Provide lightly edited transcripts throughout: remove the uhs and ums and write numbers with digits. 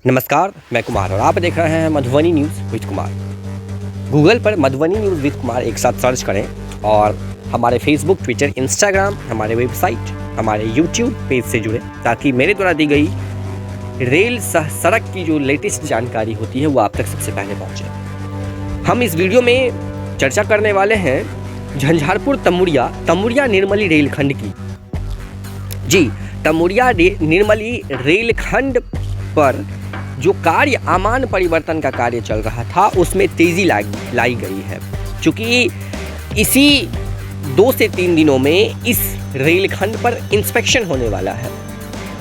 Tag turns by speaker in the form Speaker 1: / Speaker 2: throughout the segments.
Speaker 1: नमस्कार, मैं कुमार और आप देख रहे हैं Madhubani news with Kumar. Google पर मधुबनी न्यूज़ विद कुमार एक साथ सर्च करें और हमारे फेसबुक, ट्विटर, इंस्टाग्राम, हमारे वेबसाइट, हमारे यूट्यूब पेज से जुड़े, ताकि मेरे द्वारा दी गई रेल सड़क की जो लेटेस्ट जानकारी होती है वो आप तक सबसे पहले पहुँचे। हम इस वीडियो में चर्चा करने वाले हैं झंझारपुर तमुरिया निर्मली रेलखंड की। जी, तमुरिया निर्मली रेलखंड पर जो कार्य आमान परिवर्तन का कार्य चल रहा था उसमें तेज़ी लाई गई है, क्योंकि इसी 2 से 3 दिनों में इस रेलखंड पर इंस्पेक्शन होने वाला है।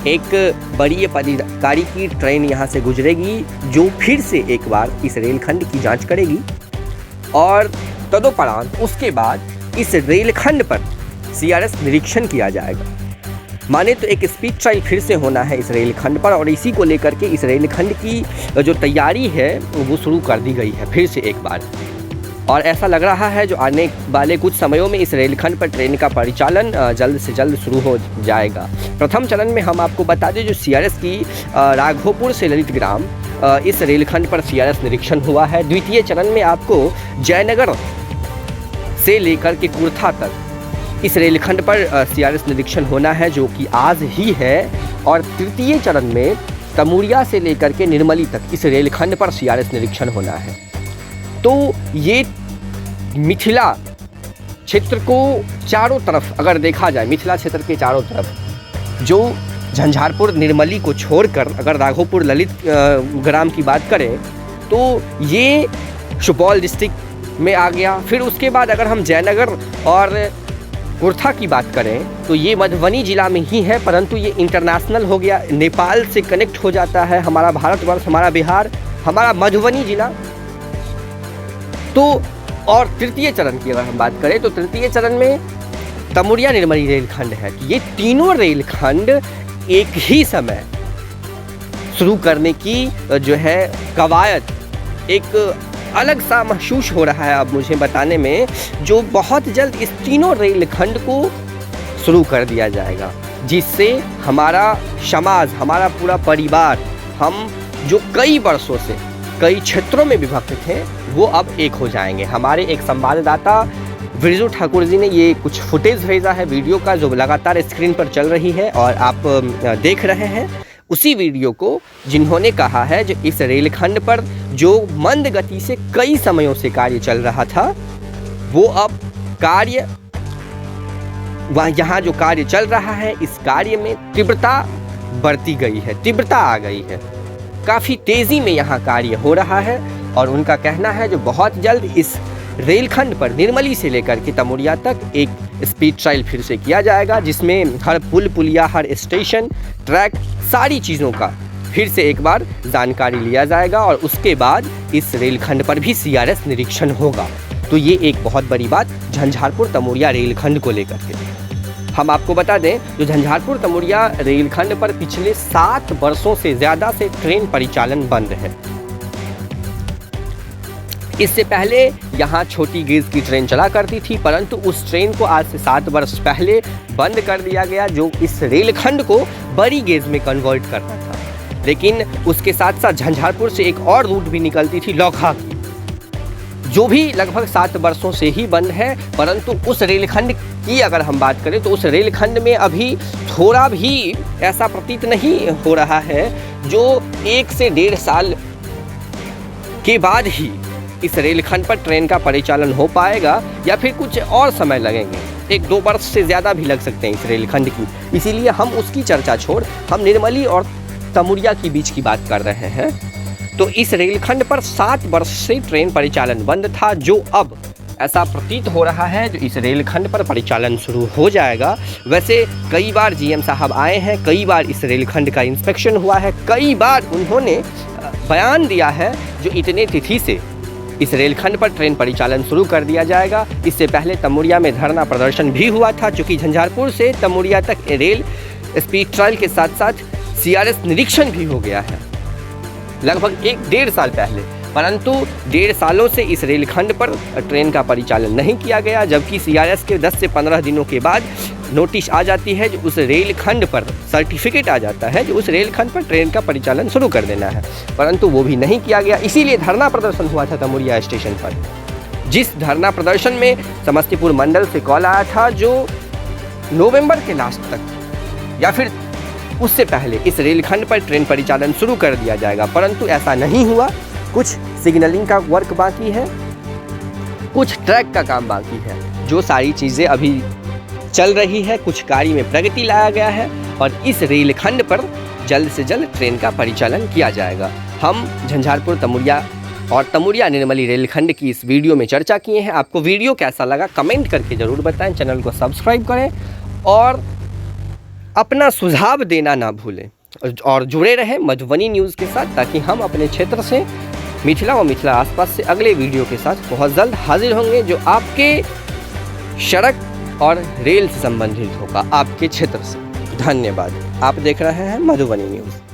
Speaker 1: एक बड़ी पदाधिकारी की ट्रेन यहाँ से गुजरेगी जो फिर से एक बार इस रेलखंड की जांच करेगी और तदोपरांत उसके बाद इस रेलखंड पर CRS निरीक्षण किया जाएगा। माने तो एक स्पीड ट्रायल फिर से होना है इस रेलखंड पर और इसी को लेकर के इस रेलखंड की जो तैयारी है वो शुरू कर दी गई है फिर से एक बार। और ऐसा लग रहा है जो आने वाले कुछ समयों में इस रेलखंड पर ट्रेन का परिचालन जल्द से जल्द शुरू हो जाएगा। प्रथम चरण में हम आपको बता दें जो CRS की राघोपुर से ललित ग्राम इस रेलखंड पर CRS निरीक्षण हुआ है। द्वितीय चरण में आपको जयनगर से लेकर के कुर्था तक इस रेलखंड पर CRS निरीक्षण होना है जो कि आज ही है। और तृतीय चरण में तमुरिया से लेकर के निर्मली तक इस रेलखंड पर CRS निरीक्षण होना है। तो ये मिथिला क्षेत्र को चारों तरफ अगर देखा जाए, मिथिला क्षेत्र के चारों तरफ जो झंझारपुर निर्मली को छोड़कर अगर राघोपुर ललित ग्राम की बात करें तो ये सुपौल डिस्ट्रिक्ट में आ गया। फिर उसके बाद अगर हम जयनगर और कुर्था की बात करें तो ये मधुबनी जिला में ही है, परंतु ये इंटरनेशनल हो गया, नेपाल से कनेक्ट हो जाता है हमारा भारतवर्ष, हमारा बिहार, हमारा मधुबनी जिला। तो और तृतीय चरण की अगर हम बात करें तो तृतीय चरण में तमुरिया निर्मली रेलखंड है। ये तीनों रेलखंड एक ही समय शुरू करने की जो है कवायद एक अलग सा महसूस हो रहा है अब मुझे बताने में, जो बहुत जल्द इस तीनों रेलखंड को शुरू कर दिया जाएगा, जिससे हमारा समाज, हमारा पूरा परिवार, हम जो कई वर्षों से कई क्षेत्रों में विभक्त थे वो अब एक हो जाएंगे। हमारे एक संवाददाता विरजू ठाकुर जी ने ये कुछ फुटेज भेजा है वीडियो का जो लगातार स्क्रीन पर चल रही है और आप देख रहे हैं उसी वीडियो को, जिन्होंने कहा है जो इस रेलखंड पर जो मंद गति से कई समयों से कार्य चल रहा था वो अब कार्य यहाँ जो कार्य चल रहा है इस कार्य में तीव्रता बढ़ती गई है, तीव्रता आ गई है, काफ़ी तेज़ी में यहाँ कार्य हो रहा है। और उनका कहना है जो बहुत जल्द इस रेलखंड पर निर्मली से लेकर के तमुरिया तक एक स्पीड ट्रायल फिर से किया जाएगा, जिसमें हर पुल पुलिया, हर स्टेशन, ट्रैक, सारी चीज़ों का फिर से एक बार जानकारी लिया जाएगा और उसके बाद इस रेलखंड पर भी CRS निरीक्षण होगा। तो ये एक बहुत बड़ी बात झंझारपुर तमुरिया रेलखंड को लेकर के। हम आपको बता दें जो झंझारपुर तमुरिया रेलखंड पर पिछले 7 वर्षों से ज़्यादा से ट्रेन परिचालन बंद है। इससे पहले यहाँ छोटी गेज की ट्रेन चला करती थी, परंतु उस ट्रेन को आज से 7 वर्ष पहले बंद कर दिया गया जो इस रेलखंड को बड़ी गेज में कन्वर्ट करता था। लेकिन उसके साथ साथ झंझारपुर से एक और रूट भी निकलती थी लौखा की, जो भी लगभग 7 वर्षों से ही बंद है। परंतु उस रेलखंड की अगर हम बात करें तो उस रेलखंड में अभी थोड़ा भी ऐसा प्रतीत नहीं हो रहा है जो 1 से 1.5 साल के बाद ही इस रेलखंड पर ट्रेन का परिचालन हो पाएगा या फिर कुछ और समय लगेंगे, 1-2 वर्ष से ज़्यादा भी लग सकते हैं इस रेलखंड की। इसीलिए हम उसकी चर्चा छोड़ हम निर्मली और तमुरिया के बीच की बात कर रहे हैं। तो इस रेलखंड पर 7 वर्ष से ट्रेन परिचालन बंद था, जो अब ऐसा प्रतीत हो रहा है जो इस रेलखंड पर परिचालन शुरू हो जाएगा। वैसे कई बार GM साहब आए हैं, कई बार इस रेलखंड का इंस्पेक्शन हुआ है, कई बार उन्होंने बयान दिया है जो इतने तिथि से इस रेलखंड पर ट्रेन परिचालन शुरू कर दिया जाएगा। इससे पहले तमुरिया में धरना प्रदर्शन भी हुआ था, चूँकि झंझारपुर से तमुरिया तक रेल स्पीड ट्रायल के साथ साथ CRS निरीक्षण भी हो गया है लगभग 1-1.5 साल पहले। परंतु 1.5 सालों से इस रेलखंड पर ट्रेन का परिचालन नहीं किया गया, जबकि CRS के 10 से 15 दिनों के बाद नोटिस आ जाती है, जो उस रेलखंड पर सर्टिफिकेट आ जाता है, जो उस रेलखंड पर ट्रेन का परिचालन शुरू कर देना है, परंतु वो भी नहीं किया गया। इसीलिए धरना प्रदर्शन हुआ था तमुरिया स्टेशन पर, जिस धरना प्रदर्शन में समस्तीपुर मंडल से कॉल आया था जो नवंबर के लास्ट तक या फिर उससे पहले इस रेलखंड पर ट्रेन परिचालन शुरू कर दिया जाएगा, परंतु ऐसा नहीं हुआ। कुछ सिग्नलिंग का वर्क बाकी है, कुछ ट्रैक का काम बाकी है, जो सारी चीज़ें अभी चल रही है, कुछ कार्य में प्रगति लाया गया है और इस रेलखंड पर जल्द से जल्द ट्रेन का परिचालन किया जाएगा। हम झंझारपुर तमुरिया और तमुरिया निर्मली रेलखंड की इस वीडियो में चर्चा किए हैं। आपको वीडियो कैसा लगा कमेंट करके ज़रूर बताएं, चैनल को सब्सक्राइब करें और अपना सुझाव देना ना भूलें और जुड़े रहें मधुबनी न्यूज़ के साथ, ताकि हम अपने क्षेत्र से मिथिला व मिथिला आसपास से अगले वीडियो के साथ बहुत जल्द हाजिर होंगे, जो आपके सड़क और रेल से संबंधित होगा, आपके क्षेत्र से। धन्यवाद। आप देख रहे हैं मधुबनी न्यूज़।